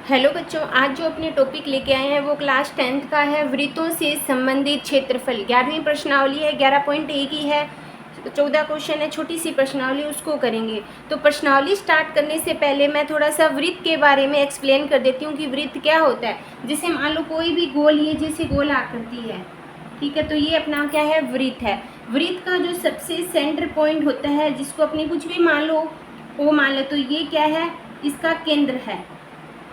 Hello बच्चों, आज जो अपने टॉपिक लेके आए हैं वो क्लास 10th का है। वृत्तों से संबंधित क्षेत्रफल 11वीं प्रश्नावली है। 11.1 ही है, 14 क्वेश्चन है, छोटी सी प्रश्नावली, उसको करेंगे। तो प्रश्नावली स्टार्ट करने से पहले मैं थोड़ा सा वृत्त के बारे में एक्सप्लेन कर देती हूँ कि वृत्त क्या होता है। जैसे मान लो कोई भी गोल, ये जैसे गोल आकृति है, ठीक है, तो ये अपना क्या है, वृत्त है। वृत्त का जो सबसे सेंटर पॉइंट होता है, जिसको अपने कुछ भी मान लो वो मान लो, तो ये क्या है, इसका केंद्र है।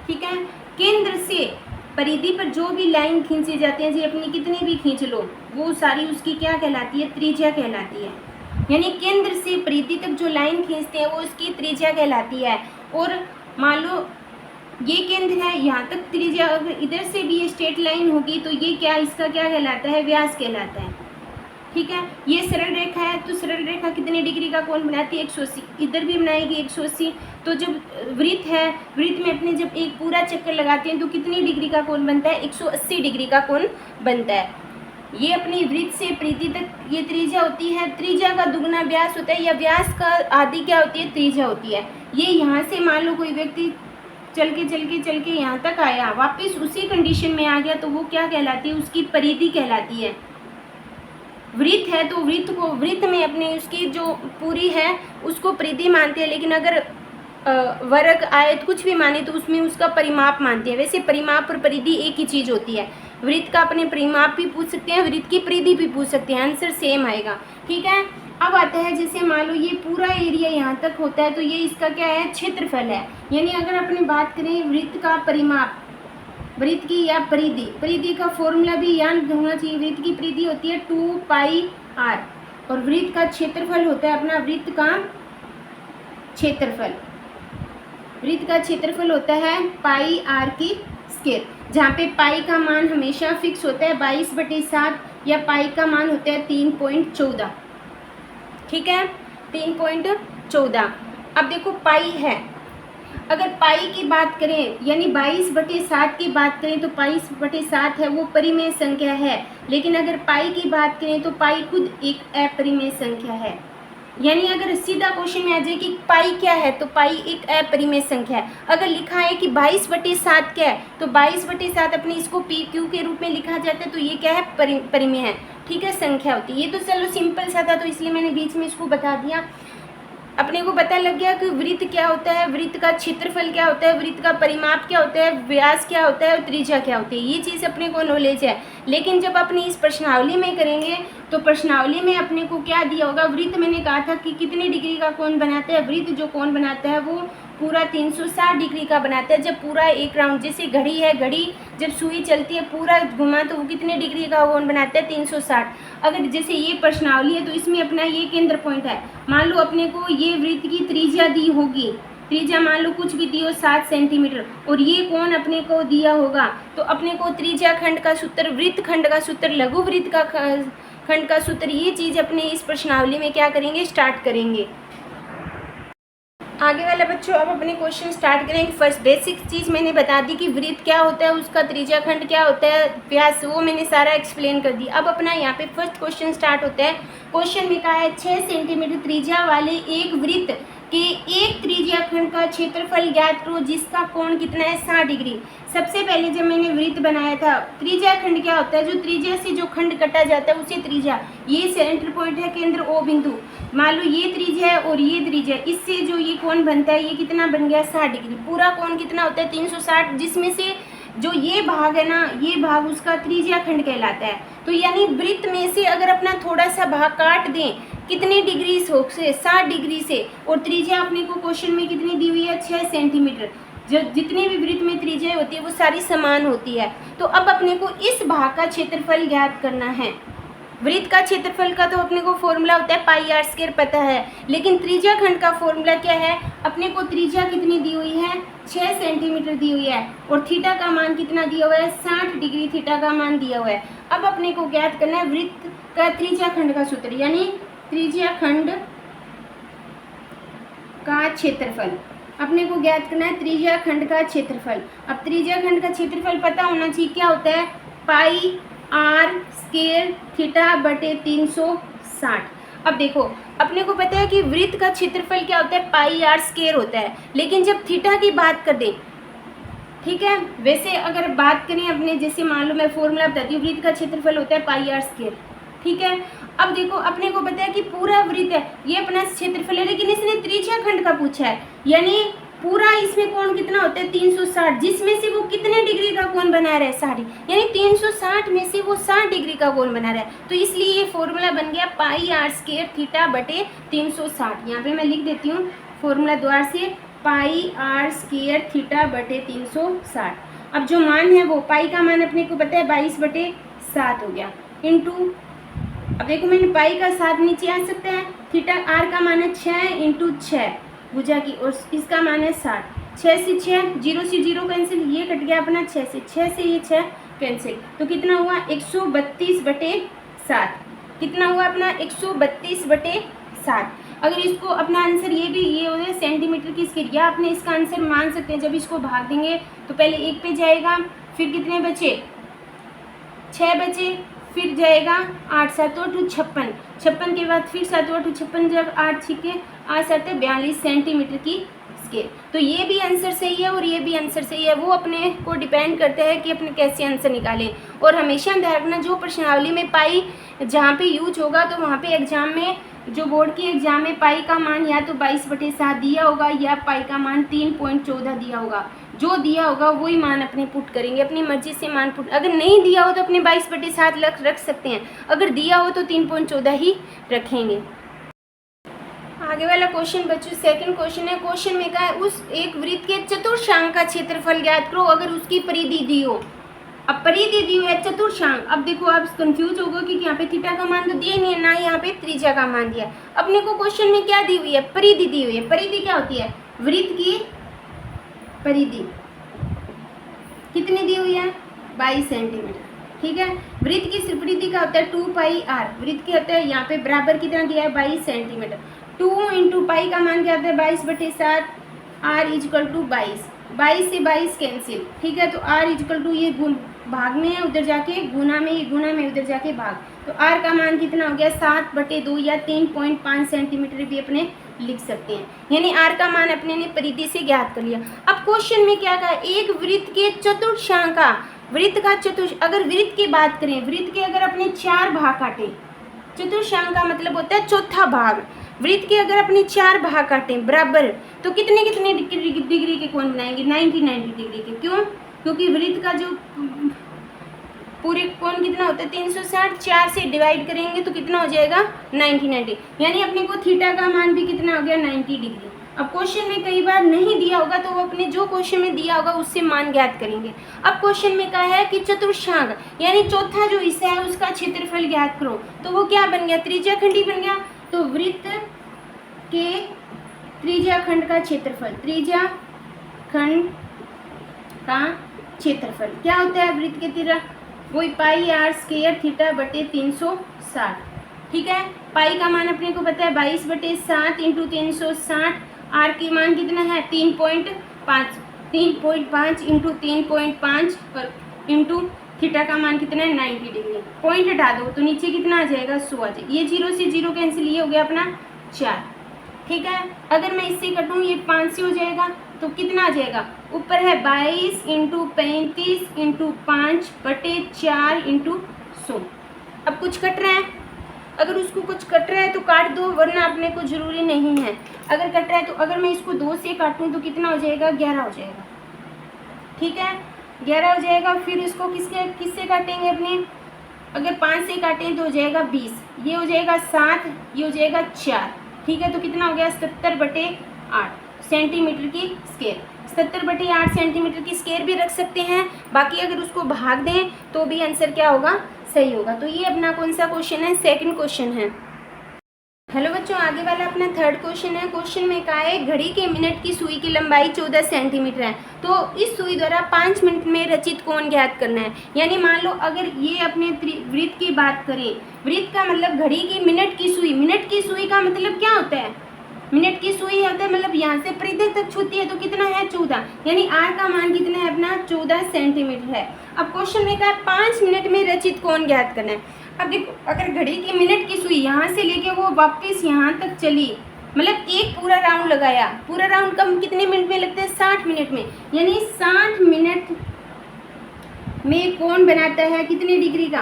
ठीक है, केंद्र से परिधि पर जो भी लाइन खींची जाती है, जी अपनी कितनी भी खींच लो, वो सारी उसकी क्या कहलाती है, त्रिज्या कहलाती है। यानी केंद्र से परिधि तक जो लाइन खींचते हैं वो उसकी त्रिज्या कहलाती है। और मान लो ये केंद्र है, यहाँ तक त्रिज्या, अगर इधर से भी ये स्ट्रेट लाइन होगी तो ये क्या, इसका क्या कहलाता है, व्यास कहलाता है। ठीक है, ये सरल रेखा है, तो सरल रेखा कितने डिग्री का कोण बनाती है, 180। इधर भी बनाएगी 180। तो जब वृत्त है, वृत्त में अपने जब एक पूरा चक्कर लगाते हैं तो कितनी डिग्री का कोण बनता है, 180 डिग्री का कोण बनता है। ये अपनी वृत्त से परिधि तक ये त्रिज्या होती है। त्रिज्या का दुगना व्यास होता है, या व्यास का आधी क्या होती है, त्रिज्या होती है। ये यहाँ से मान लो कोई व्यक्ति चल के यहाँ तक आया, वापस उसी कंडीशन में आ गया, तो वो क्या कहलाती है, उसकी परिधि कहलाती है। वृत्त है तो वृत्त में अपने उसकी जो पूरी है उसको परिधि मानते हैं, लेकिन अगर वर्ग आयत कुछ भी माने तो उसमें उसका परिमाप मानते हैं। वैसे परिमाप और परिधि एक ही चीज़ होती है। वृत्त का अपने परिमाप भी पूछ सकते हैं, वृत्त की परिधि भी पूछ सकते हैं, आंसर सेम आएगा। ठीक है, अब आता है जैसे मान लो ये पूरा एरिया यहाँ तक होता है, तो ये इसका क्या है, क्षेत्रफल है। यानी अगर अपने बात करें वृत्त का परिमाप, वृत्त की या परिधि, परिधि का फॉर्मूला भी याद होना चाहिए। वृत्त की परिधि होती है 2πr, और वृत्त का क्षेत्रफल होता है अपना, वृत्त का क्षेत्रफल, वृत्त का क्षेत्रफल होता है πr की स्क्वायर, जहाँ पे पाई का मान हमेशा फिक्स होता है 22/7, या पाई का मान होता है 3.14। ठीक है, 3.14। अब देखो पाई है, अगर पाई की बात करें यानी 22/7 की बात करें तो 22/7 है, वो परिमेय संख्या है। लेकिन अगर पाई की बात करें तो पाई खुद एक अपरिमेय संख्या है। यानी अगर सीधा क्वेश्चन में आ जाए कि पाई क्या है, तो पाई एक अपरिमेय संख्या है। अगर लिखा है कि 22/7 क्या है, तो 22/7 अपने इसको पी क्यू के रूप में लिखा जाता है, तो ये क्या है, परिमेय है। ठीक है, संख्या होती है। ये तो चलो सिंपल सा था, तो इसलिए मैंने बीच में इसको बता दिया। अपने को पता लग गया कि वृत्त क्या होता है, वृत्त का क्षेत्रफल क्या होता है, वृत्त का परिमाप क्या होता है, व्यास क्या होता है और त्रिज्या क्या होती है। ये चीज़ अपने को नॉलेज है। लेकिन जब अपनी इस प्रश्नावली में करेंगे तो प्रश्नावली में अपने को क्या दिया होगा, वृत्त मैंने कहा था कि कितने डिग्री का कोण बनाता है, वृत्त जो कोण बनाता है वो पूरा 360 डिग्री का बनाता है। जब पूरा एक राउंड, जैसे घड़ी है, घड़ी जब सुई चलती है पूरा घुमा तो वो कितने डिग्री का कोण बनाता है, 360। अगर जैसे ये प्रश्नावली है तो इसमें अपना ये केंद्र पॉइंट है। मान लो अपने को ये वृत्त की त्रिज्या दी होगी, त्रिज्या मान लो कुछ भी दी हो 7 सेंटीमीटर, और ये कोण अपने को दिया होगा, तो अपने को त्रिज्या खंड का सूत्र, वृत्त खंड का सूत्र, लघु वृत्त का खंड का सूत्र, ये चीज़ अपने इस प्रश्नावली में क्या करेंगे, स्टार्ट करेंगे। आगे वाला बच्चों, अब अपने क्वेश्चन स्टार्ट करेंगे। फर्स्ट बेसिक चीज़ मैंने बता दी कि वृत्त क्या होता है, उसका त्रिज्या खंड क्या होता है, व्यास, वो मैंने सारा एक्सप्लेन कर दी। अब अपना यहाँ पे फर्स्ट क्वेश्चन स्टार्ट होता है। क्वेश्चन में कहा है 6 सेंटीमीटर त्रिज्या वाले एक वृत्त के एक त्रिज्या खंड का क्षेत्रफल ज्ञात करो जिसका कोण कितना है, 60 डिग्री। सबसे पहले जब मैंने वृत्त बनाया था, त्रिज्या खंड क्या होता है, जो त्रिज्या से जो खंड कटा जाता है उसे त्रिज्या, ये सेंटर पॉइंट है, केंद्र ओ बिंदु। मान लो ये त्रिज्या है और ये त्रिज्या, इससे जो ये कोण बनता है ये कितना बन गया, 60 डिग्री। पूरा कोण कितना होता है, 360, जिसमें से जो ये भाग है ना, ये भाग उसका त्रिज्या खंड कहलाता है। तो यानी वृत्त में से अगर अपना थोड़ा सा भाग काट दें, कितने डिग्री से, 60 डिग्री से, और त्रिज्या अपने को क्वेश्चन में कितनी दी हुई है, 6 सेंटीमीटर। जो जितने भी वृत्त में त्रिज्या होती है वो सारी समान होती है। तो अब अपने को इस भाग का क्षेत्रफल ज्ञात करना है। वृत्त का क्षेत्रफल का तो अपने को फॉर्मूला होता है πr² पता है, लेकिन त्रिज्या खंड का फॉर्मूला क्या है, अपने को त्रिज्या कितनी दी हुई है, 6 सेंटीमीटर दी हुई है, और थीटा का मान कितना दिया हुआ है, 60 डिग्री थीटा का मान दिया हुआ है। अब अपने को ज्ञात करना है वृत्त का त्रिज्या खंड का सूत्र, यानी त्रिज्या खंड का क्षेत्रफल। अपने को ज्ञात करना है त्रिज्या खंड का क्षेत्रफल। अब त्रिज्या खंड का क्षेत्रफल पता होना चाहिए, क्या होता है, πr² थीटा बटे 360। अब देखो अपने को पता है कि वृत्त का क्षेत्रफल क्या होता है, πr² होता है। लेकिन जब थीटा की बात कर दें ठीक है। वैसे अगर बात करें अपने, जैसे मान लो मैं फॉर्मूला बताती हूँ, वृत्त का क्षेत्रफल होता है पाई आर स्क्वायर, ठीक है। अब देखो अपने को पता है कि पूरा वृत्त है, ये अपना क्षेत्रफल है, लेकिन इसने त्रिज्या खंड का पूछा है, यानी पूरा इसमें कोण कितना होता है 360, जिसमें से वो कितने डिग्री का कोण बना रहा है 60, यानी 360 में से वो 60 डिग्री का कोण बना रहा है। तो इसलिए ये फॉर्मूला बन गया पाई आर स्क्वायर थीटा बटे 360। यहाँ पे मैं लिख देती हूँ फॉर्मूला द्वारा से, पाई आर स्क्वायर थीटा बटे 360। अब जो मान है वो पाई का मान अपने को पता है 22/7 हो गया, इंटू, अब देखो मैंने पाई का 7 नीचे आ सकता है, थीटा आर का मान है 6 इंटू 6 भुजा की, और इसका मान है 60, 6 से 6, 0 से 0 कैंसिल, ये कट गया अपना 6 से ये 6 कैंसिल, तो कितना हुआ 132/7, कितना हुआ अपना 132/7। अगर इसको अपना आंसर ये हो गया सेंटीमीटर की स्क्वायर, या आपने इसका आंसर मान सकते हैं, जब इसको भाग देंगे तो पहले 1 पे जाएगा, फिर कितने बचे 6 बचे, फिर जाएगा 8 7 8 56, 56 के बाद फिर 7 8 56, जब 8 छिके 8 7 42 सेंटीमीटर की स्क्वायर। तो ये भी आंसर सही है और ये भी आंसर सही है, वो अपने को डिपेंड करता है कि अपने कैसे आंसर निकालें। और हमेशा ध्यान रखना, जो प्रश्नावली में पाई जहाँ पे यूज होगा, तो वहाँ पे एग्जाम में, जो बोर्ड की एग्जाम में पाई का मान या तो 22/7 दिया होगा, या पाई का मान 3.14 दिया होगा। जो दिया होगा वही मान अपने पुट करेंगे, अपनी मर्जी से मान पुट, अगर नहीं दिया हो तो अपने 22/7 रख सकते हैं, अगर दिया हो तो 3.14 ही रखेंगे। आगे वाला क्वेश्चन बच्चों सेकंड क्वेश्चन है। क्वेश्चन में कहा है उस एक वृत्त के चतुर्थांश का क्षेत्रफल ज्ञात करो अगर उसकी परिधि दी हो। अब परिधि दी हुई है चतुर्थांश, अब देखो आप कंफ्यूज होगा कि यहाँ पे थीटा का मान तो दिया नहीं है, ना यहाँ पे त्रिज्या का मान दिया। अपने को क्वेश्चन में क्या दी हुई है, परिधि दी हुई है। परिधि क्या होती है, वृत्त की परिधि कितनी दी हुई है 22 सेंटीमीटर, ठीक है। वृत्त की परिधि का होता है 2 पाई आर, वृत्त के होता है यहाँ पे बराबर कितना दिया है 22 सेंटीमीटर, 2 इंटू पाई का मान क्या होता है 22/7, आर इजकल टू 22, 22 से 22 कैंसिल, ठीक है। तो आर इजकल टू ये गुण भाग में है, उधर जाके गुना में, ये गुना में उधर जाके भाग, तो आर का मान कितना हो गया 7/2 या 3.5 सेंटीमीटर भी अपने लिख सकते हैं, यानी आर का मान अपने ने परिधि से ज्ञात कर लिया। अब क्वेश्चन में क्या कहा, एक वृत्त के चतुर्थांश का, वृत्त का अगर वृत्त की बात करें, वृत्त के अगर अपने 4 भाग काटें, चतुर्थांश का मतलब होता है चौथा भाग, वृत्त के अगर अपने 4 भाग काटें बराबर, तो कितने कितने डिग्री के कोण बनाएंगे 90 डिग्री के। क्यों, क्योंकि वृत्त का जो पूरे कोण कितना होता है 360, 4 से डिवाइड करेंगे तो कितना हो जाएगा 90, यानी अपने को थीटा का मान भी कितना हो गया 90 डिग्री। अब क्वेश्चन में कई बार नहीं दिया होगा तो वो अपने जो क्वेश्चन में दिया होगा उससे मान ज्ञात करेंगे। अब क्वेश्चन में कहा है कि चतुर्थांश यानी चौथा जो हिस्सा है उसका क्षेत्रफल ज्ञात करो, तो वो क्या बन गया त्रिज्या खंड ही बन गया। तो वृत्त के त्रिज्या खंड का क्षेत्रफल, त्रिज्या खंड का क्षेत्रफल क्या होता है वृत्त के त्रिज्या, वही पाई आर स्क्वायर थीटा बटे 360, ठीक है। पाई का मान अपने को पता है 22/7 इंटू 360, आर की मान कितना है 3.5 इंटू 3.5 और इंटू थीटा का मान कितना है 90 डिग्री। पॉइंट हटा दो तो नीचे कितना आ जाएगा 100 आ जाएगा, ये 0 से 0 कैंसिल, ये हो गया अपना 4, ठीक है। अगर मैं इससे कटूँ ये 5 से हो जाएगा तो कितना आ जाएगा, ऊपर है 22 इंटू 35 इंटू 5/4 इंटू 100। अब कुछ कट रहा है, अगर उसको कुछ कट रहा है तो काट दो, वरना अपने को ज़रूरी नहीं है। अगर कट रहा है तो अगर मैं इसको 2 से काटूँ तो कितना हो जाएगा 11 हो जाएगा, ठीक है 11 हो जाएगा। फिर इसको किससे काटेंगे अपने, अगर 5 से काटें तो हो जाएगा 20, ये हो जाएगा 7, ये हो जाएगा 4, ठीक है। तो कितना हो गया 70/8 सेंटीमीटर की स्क्वायर, 70/8 सेंटीमीटर की स्क्वायर भी रख सकते हैं। बाकी अगर उसको भाग दें तो भी आंसर क्या होगा सही होगा। तो ये अपना कौन सा क्वेश्चन है, सेकंड क्वेश्चन है। हेलो बच्चों, आगे वाला अपना थर्ड क्वेश्चन है। क्वेश्चन में कहा है घड़ी के मिनट की सुई की लंबाई 14 सेंटीमीटर है, तो इस सुई द्वारा 5 मिनट में रचित कोण ज्ञात करना है। यानी मान लो अगर ये अपने वृत्त की बात करें, वृत्त का मतलब घड़ी की मिनट की सुई, मिनट की सुई का मतलब क्या होता है, मिनट की सुई होता है मतलब यहाँ से परिधि तक छूती है तो कितना है 14, यानी आर का मान कितना है अपना 14 सेंटीमीटर है। अब क्वेश्चन में कहा 5 मिनट में रचित कोण ज्ञात करना है। अब देखो अगर घड़ी की मिनट की सुई यहाँ से लेके वो वापस यहाँ तक चली मतलब एक पूरा राउंड लगाया, पूरा राउंड कम कितने मिनट में लगता है, 60 मिनट में। यानी 60 मिनट में कोण बनाता है कितने डिग्री का,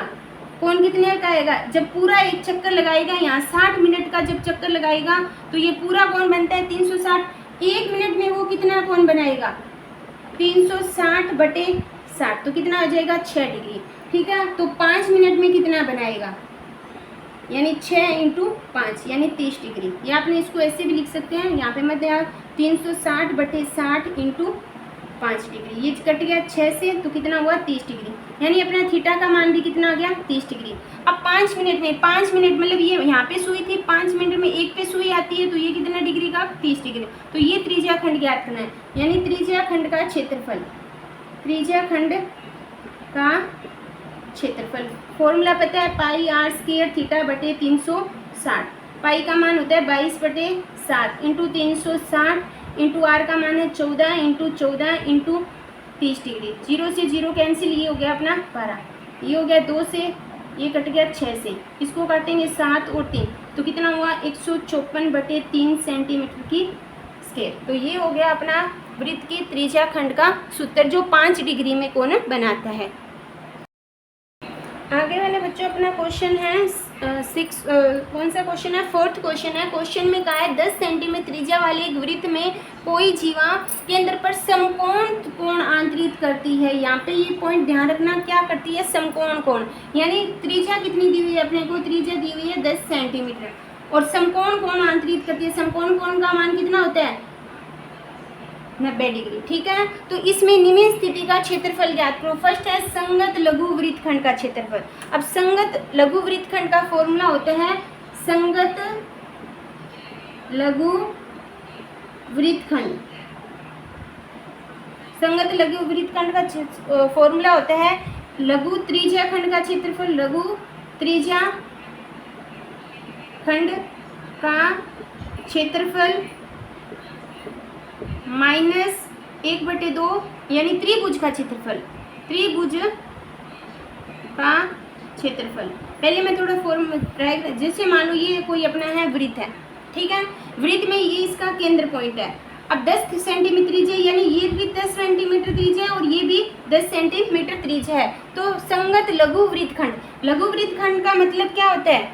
कोण कितने का आएगा, जब पूरा एक चक्कर लगाएगा यहाँ 60 मिनट का जब चक्कर लगाएगा तो ये पूरा कोण बनता है 360। एक मिनट में वो कितना कोण बनाएगा, 360/60, तो कितना हो जाएगा 6 डिग्री। ठीक है, तो 5 मिनट में कितना बनाएगा, यानी 6 × 5 यानी 30 डिग्री। या आपने इसको ऐसे भी लिख सकते हैं, यहाँ पे मत यार, 360/60 × 5 डिग्री, ये कट गया 6 से, तो कितना हुआ 30 डिग्री। यानी अपना थीटा का मान भी कितना आ गया 30 डिग्री। अब 5 मिनट में, 5 मिनट मतलब ये यहाँ पे सुई थी, 5 मिनट में एक पे सुई आती है, तो ये कितना डिग्री का 30 डिग्री। तो ये त्रिज्या खंड ज्ञात करना है, यानी त्रिज्या खंड का क्षेत्रफल, त्रिज्या खंड का क्षेत्रफल फॉर्मूला पता है, πr² θ/360। पाई का मान होता है 22/7 × 360 इंटू आर का मान है 14 × 14 × 30 डिग्री। 0 से 0 कैंसिल, ये हो गया अपना 12, ये हो गया 2 से, ये कट गया 6 से, इसको काटेंगे 7 और 3, तो कितना हुआ 154/3 सेंटीमीटर की स्क्वायर। तो ये हो गया अपना वृत्त की त्रिज्या खंड का सूत्र जो 5 डिग्री में कोण बनाता है। आगे वाले बच्चों अपना क्वेश्चन है कौन सा क्वेश्चन है, 4th क्वेश्चन है। क्वेश्चन में कहा है 10 सेंटीमीटर त्रिज्या वाले एक वृत्त में कोई जीवा केंद्र पर समकोण कोण आंतरित करती है। यहाँ पे ये पॉइंट ध्यान रखना, क्या करती है, समकोण कोण। यानी त्रिज्या कितनी दी हुई है अपने को, त्रिज्या दी हुई है 10 सेंटीमीटर और समकोण कोण आंतरित करती है। समकोण कोण का मान कितना होता है 90 डिग्री। ठीक है, तो इसमें निम्न स्थिति का क्षेत्रफल ज्ञात करो। फर्स्ट है संगत लघु वृत्तखंड का क्षेत्रफल। अब संगत लघु वृत्तखंड का फॉर्मूला होता है, संगत लघु वृत्तखंड, संगत लघु वृत्तखंड का फॉर्मूला होता है लघु त्रिज्या खंड का क्षेत्रफल, लघु त्रिज्या खंड का क्षेत्रफल -1/2 यानी त्रिभुज का क्षेत्रफल, त्रिभुज का क्षेत्रफल। पहले मैं थोड़ा फॉर्म ट्राई, जैसे मान लो ये कोई अपना है वृत्त है, ठीक है, वृत्त में ये इसका केंद्र पॉइंट है। अब 10 सेंटीमीटर त्रिज्या, यानी ये भी 10 सेंटीमीटर त्रिज्या है और ये भी 10 सेंटीमीटर त्रिज्या है। तो संगत लघु वृत्तखंड, लघु वृत्तखंड का मतलब क्या होता है,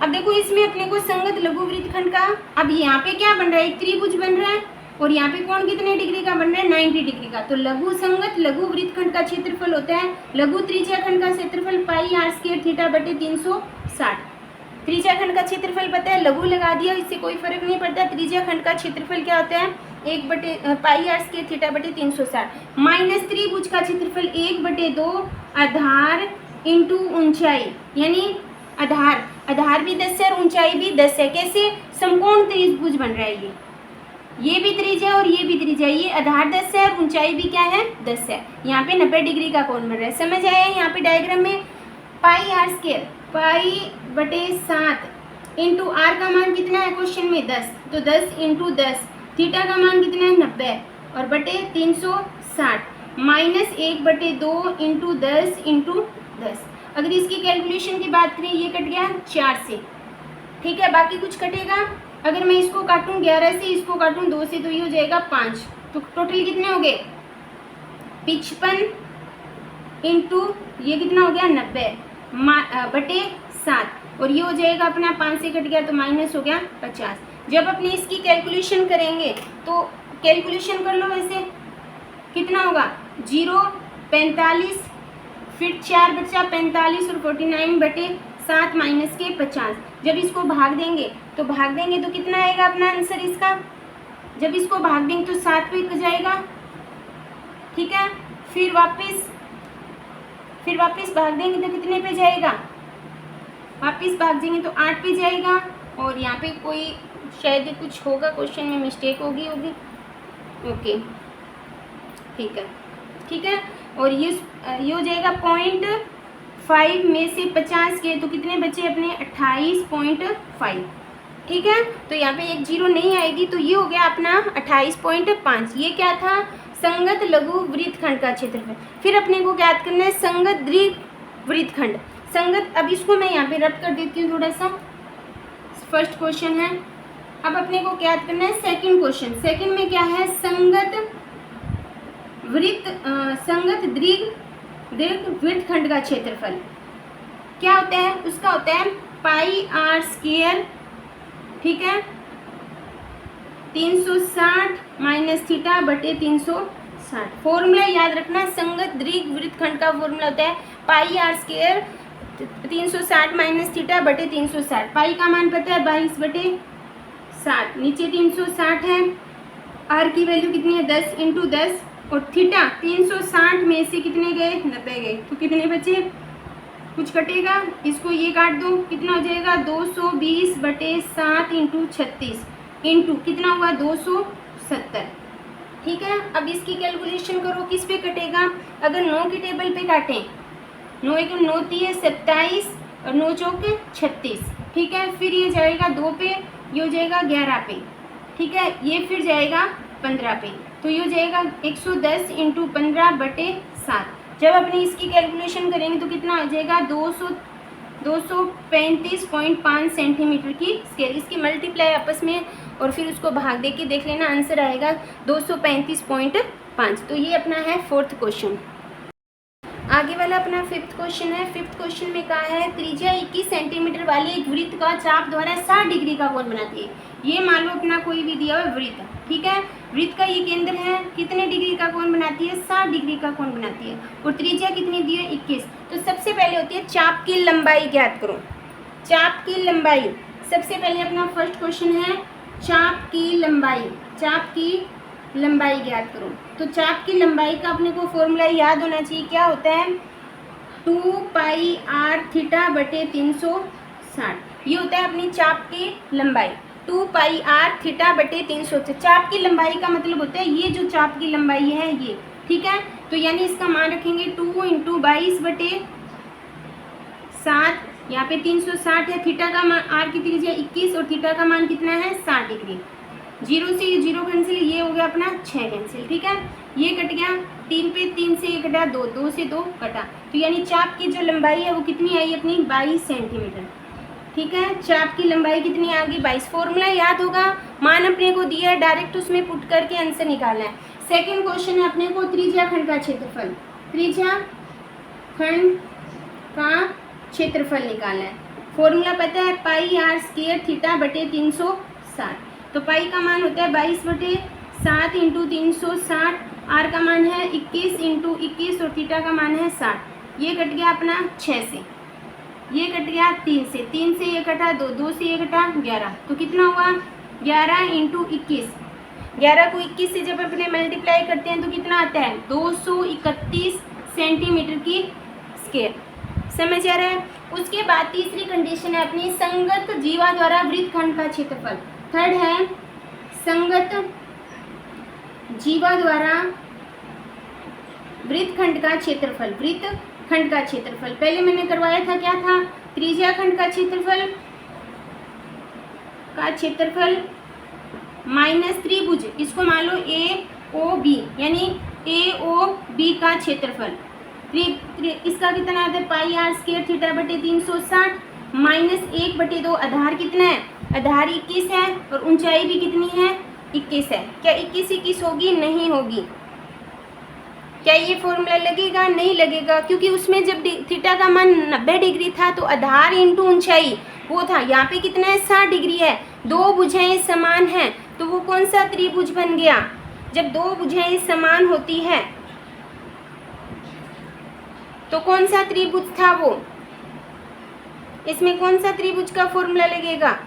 अब देखो इसमें अपने को संगत लघु वृत्तखंड का, अब यहाँ पे क्या बन रहा है, एक त्रिभुज बन रहा है और यहाँ पे कोण कितने डिग्री का बन रहा है 90 डिग्री का। तो लघु संगत लघु वृत्तखंड का क्षेत्रफल होता है, लघु त्रिज्या खंड का क्षेत्रफल πr² θ/360। त्रिज्या खंड का क्षेत्रफल पता है, लघु लगा दिया, इससे कोई फर्क नहीं पड़ता। त्रिज्या खंड का क्षेत्रफल क्या होता है, 1/πr² θ/360 माइनस त्रिभुज का क्षेत्रफल 1/2 आधार इंटू ऊंचाई, यानी आधार भी 10 है और ऊंचाई भी 10 है। कैसे, समकोण त्रिभुज बन रहा है, ये भी त्रिज्या और ये भी त्रिज्या, ये आधार 10 है और ऊंचाई भी क्या है 10 है। यहाँ पे 90 डिग्री का कोण बन रहा है, समझ आया। यहाँ पे डायग्राम में πr² π/7 इंटू आर का मान कितना है क्वेश्चन में 10, तो 10 × 10, थीटा का मान कितना है 90 और बटे 360 -1/2 इंटू 10 × 10। अगर इसकी कैलकुलेशन की बात करें, ये कट गया 4 से, ठीक है, बाकी कुछ कटेगा। अगर मैं इसको काटूं 11 से, इसको काटूं 2 से, तो ये हो जाएगा 5, तो टोटल कितने हो गए 55 इंटू ये कितना हो गया 90/7 और ये हो जाएगा अपना 5 से कट गया तो माइनस हो गया 50। जब अपने इसकी कैलकुलेशन करेंगे तो कैलकुलेशन कर लो, वैसे कितना होगा 0 45 फिर 4 बचा 45 और 49/7 माइनस के 50। जब इसको भाग देंगे तो कितना आएगा अपना आंसर इसका, जब इसको भाग देंगे तो 7 पे जाएगा, ठीक है, फिर वापस भाग देंगे तो कितने पे जाएगा, वापस भाग देंगे तो 8 पे जाएगा। और यहाँ पे कोई शायद कुछ होगा, क्वेश्चन में मिस्टेक होगी। ओके, ठीक है। और ये हो जाएगा 0.5 में से 50 के, तो कितने बचे अपने 28.5, ठीक है। तो यहाँ पे एक 0 नहीं आएगी, तो ये हो गया अपना 28.5। ये क्या था, संगत लघु वृत्तखंड का क्षेत्रफल। फिर अपने को ज्ञात करना है संगत दीर्घ वृत्तखंड। संगत, अब इसको मैं यहाँ पे रब कर देती हूँ थोड़ा सा। फर्स्ट क्वेश्चन है, अब अपने को क्या करना है, सेकंड क्वेश्चन। सेकंड में क्या है, संगत दीर्घ वृत्तखंड का क्षेत्रफल क्या होता है, उसका होता है पाई आर स्क्वायर, ठीक है, 360 माइनस थीटा बटे 360। फॉर्मूला याद रखना, संगत दीर्घ वृत्तखंड का फॉर्मूला होता है पाई आर स्क्वायर 360 माइनस थीटा बटे 360। पाई का मान पता है 22 बटे 7, नीचे 360 है, आर की वैल्यू कितनी है 10 इंटू 10, और थीटा 360 में से कितने गए 90 गए, तो कितने बचे, कुछ कटेगा, इसको ये काट दो, कितना हो जाएगा 220 बटे 7 इंटू 36 इंटू कितना हुआ 270, ठीक है। अब इसकी कैलकुलेशन करो, किस पे कटेगा, अगर 9 की टेबल पे काटें, 9 एक 9 3 27 और 9 चौक 36, ठीक है। फिर ये जाएगा 2 पे, ये हो जाएगा 11 पे, ठीक है, ये फिर जाएगा 15 पे, तो ये हो जाएगा 110 इंटू 15 बटे 7। जब अपनी इसकी कैलकुलेशन करेंगे तो कितना हो जाएगा 235.5 सेंटीमीटर की स्केयर। इसकी मल्टीप्लाई आपस में और फिर उसको भाग दे के देख लेना, आंसर आएगा 235.5। तो ये अपना है फोर्थ क्वेश्चन। आगे वाला अपना फिफ्थ क्वेश्चन है। फिफ्थ क्वेश्चन में कहा है त्रिज्या 21 सेंटीमीटर वाले एक वृत्त का चाप द्वारा 60 डिग्री का कोण बनाती है। ये मान लो अपना कोई भी दिया हुआ वृत्त, ठीक है, वृत्त का ये केंद्र है, कितने डिग्री का कोण बनाती है 60 डिग्री का कोण बनाती है, और त्रिज्या कितनी दी है 21। तो सबसे पहले होती है चाप की लंबाई ज्ञात करो। चाप की लंबाई, सबसे पहले अपना फर्स्ट क्वेश्चन है चाप की लंबाई, चाप की लंबाई ज्ञात करो। तो चाप की लंबाई का अपने को फॉर्मूला याद होना चाहिए, क्या होता है 2 पाई आर थीटा बटे 360। ये होता है अपनी चाप की लंबाई, 2 पाई आर थीटा बटे 360। चाप की लंबाई का मतलब होता है ये जो चाप की लंबाई है ये, ठीक है। तो यानी इसका मान रखेंगे 2 इंटू 22 बटे 7, यहाँ पे 360 है, थीटा का मान, आर की त्रिज्या 21 और थीटा का मान कितना है 60 डिग्री। 0 से ये 0 कैंसिल, ये हो गया अपना 6 कैंसिल, ठीक है, ये कट गया 3 पे, 3 से ये कटा 2, 2 से 2 कटा, तो यानी चाप की जो लंबाई है वो कितनी आई अपनी 22 सेंटीमीटर, ठीक है। चाप की लंबाई कितनी आ गई 22। फॉर्मूला याद होगा, मान अपने को दिया है, डायरेक्ट उसमें पुट करके आंसर निकालना है। सेकेंड क्वेश्चन है अपने को त्रिज्या खंड का क्षेत्रफल, त्रिज्या खंड का क्षेत्रफल निकालना है। फॉर्मूला पता है पाई आर स्क्वायर थीटा बटे 360। तो पाई का मान होता है 22 बटे 7 इंटू 360, आर का मान है 21 इंटू 21 और थीटा का मान है 60। ये कट गया अपना 6 से, ये कट गया 3 से, 3 से ये कटा 2, 2 से ये कटा 11, तो कितना हुआ 11 इंटू 21। 11 को 21 से जब अपने मल्टीप्लाई करते हैं तो कितना आता है 231 सेंटीमीटर की स्क्वायर। समझ आ रहा है। उसके बाद तीसरी कंडीशन है अपनी संगत जीवा द्वारा वृत्तखंड का क्षेत्रफल। थर्ड है संगत जीवा द्वारा वृत्तखंड का क्षेत्रफल, वृत्तखंड का क्षेत्रफल। पहले मैंने करवाया था, क्या था, त्रिज्या खंड का क्षेत्रफल माइनस त्रिभुज, इसको मान लो AOB, यानी AOB का क्षेत्रफल, इसका कितना आता है पाई आर स्क्वायर थीटा बटे 360 माइनस 1/2, आधार कितना है, आधार 21 है और ऊंचाई भी कितनी है 21 है। क्या 21 होगी, नहीं होगी। क्या ये फॉर्मूला लगेगा, नहीं लगेगा, क्योंकि उसमें जब थीटा का मान 90 डिग्री था तो आधार इंटू ऊंचाई वो था, यहाँ पे कितना है 60 डिग्री है, दो भुजाएं समान हैं, तो वो कौन सा त्रिभुज बन गया। जब दो भुजाएं समान होती है तो कौन सा त्रिभुज था वो, इसमें कौन सा त्रिभुज का फॉर्मूला लगेगा,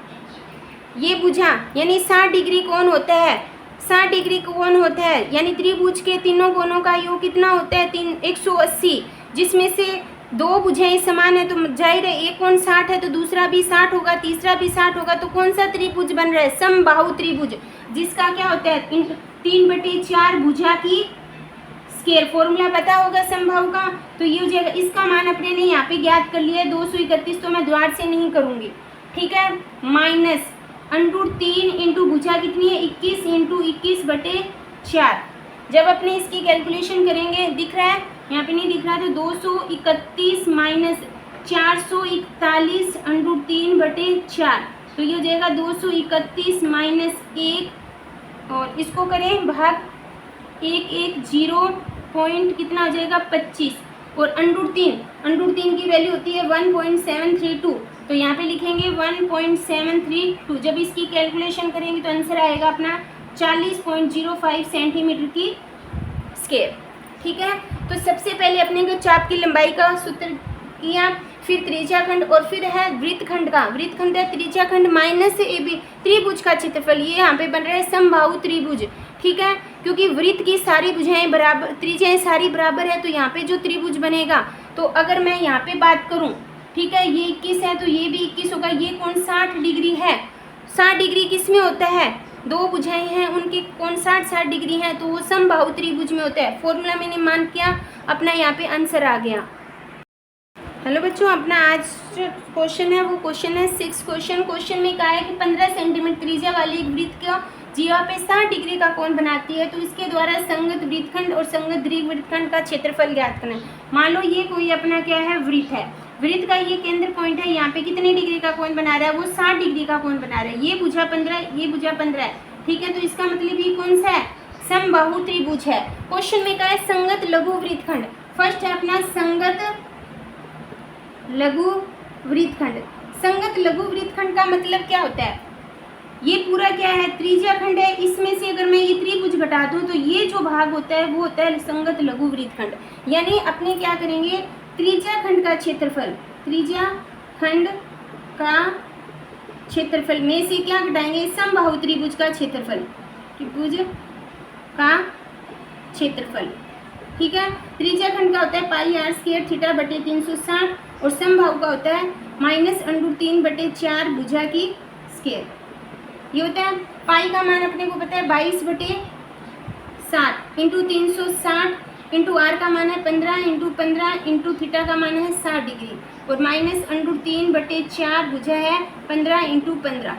ये भुजा, यानी 60 डिग्री कोण होता है, 60 डिग्री कोण होता है, यानी त्रिभुज के तीनों कोणों का योग कितना होता है 180, जिसमें से दो भुजाएं समान है, तो जाहिर है एक कोण 60 है तो दूसरा भी 60 होगा, तीसरा भी 60 होगा, तो कौन सा त्रिभुज बन रहा है, समबाहु त्रिभुज, जिसका क्या होता है 3/4 भुजा की स्क्वायर। फॉर्मूला पता होगा समबाहु का, तो ये हो जाएगा, इसका मान अपने ने यहाँ पे ज्ञात कर लिया है 231, तो मैं द्वार से नहीं करूँगी, ठीक है, माइनस √3 इंटू भुजा कितनी है 21 इंटू 21/4। जब अपने इसकी कैलकुलेशन करेंगे, दिख रहा है यहाँ पे, नहीं दिख रहा है, तो 231 माइनस 441 √3/4, तो ये हो जाएगा 231 माइनस 1, और इसको करें भाग 110 पॉइंट कितना हो जाएगा 25, और √3 की वैल्यू होती है 1.732, तो यहाँ पे लिखेंगे 1.732। जब इसकी कैलकुलेशन करेंगे तो आंसर आएगा अपना 40.05 सेंटीमीटर की स्क्वायर। ठीक है, तो सबसे पहले अपने को चाप की लंबाई का सूत्र किया, फिर त्रिज्याखंड, और फिर है वृत्तखंड का। वृत्तखंड है त्रिज्याखंड माइनस AB, त्रिभुज का क्षेत्रफल। ये यहाँ पे बन रहा है समबाहु त्रिभुज। ठीक है, क्योंकि वृत्त की सारी भुजाएं बराबर, त्रिज्याएं सारी बराबर है, तो यहाँ पे जो त्रिभुज बनेगा, तो अगर मैं यहाँ पे बात करूँ, ठीक है, ये 21 है तो ये भी 21 होगा। ये कौन 60 डिग्री है, 60 डिग्री किस में होता है, दो भुजाएं हैं उनके कौन 60 डिग्री है, तो वो समबाहु त्रिभुज में होता है। फॉर्मूला मैंने मान किया, अपना यहाँ पे आंसर आ गया। हेलो बच्चों, अपना आज जो क्वेश्चन है वो क्वेश्चन है 6 क्वेश्चन। क्वेश्चन में कहा है कि 15 सेंटीमीटर त्रिज्या वाली एक वृत्त का जीवा पे 60 डिग्री का कोण बनाती है, तो इसके द्वारा संगत वृत्तखंड और संगत द्विग वृत्तखंड का क्षेत्रफल ज्ञात करना है। मान लो ये कोई अपना क्या है, वृत्त है, वृत्त का ये केंद्र पॉइंट है, यहाँ पे कितने डिग्री का कोण बना रहा है, वो 60 डिग्री का कोण बना रहा है। ये भुजा 15, ये भुजा 15 है। ठीक है, तो इसका मतलब ये कौन सा है, समबाहु त्रिभुज है। क्वेश्चन में कहा है संगत लघु वृत्तखंड। फर्स्ट है अपना संगत लघु वृत्तखंड। संगत लघु वृत्तखंड का मतलब क्या होता है, ये पूरा क्या है, त्रिज्याखंड है, इसमें से अगर मैं ये त्रिभुज घटा दूं तो ये जो भाग होता है वो होता है संगत लघु वृत्तखंड। यानी अपने क्या करेंगे, त्रिज्याखंड का क्षेत्रफल, त्रिज्याखंड का क्षेत्रफल में से क्या घटाएंगे, समबाहु त्रिभुज का क्षेत्रफल, त्रिभुज का क्षेत्रफल। ठीक है, त्रिज्याखंड का होता है πr² θ/360, और समबाहु का होता है -√3/4 भुजा की स्क्वायर। ये होता है पाई का मान अपने को पता है 22/7 इंटू 360 इंटू आर का मान है 15 इंटू 15 इंटू थीटा का मान है 60 डिग्री, और -√3/4 भुजा है 15 इंटू 15।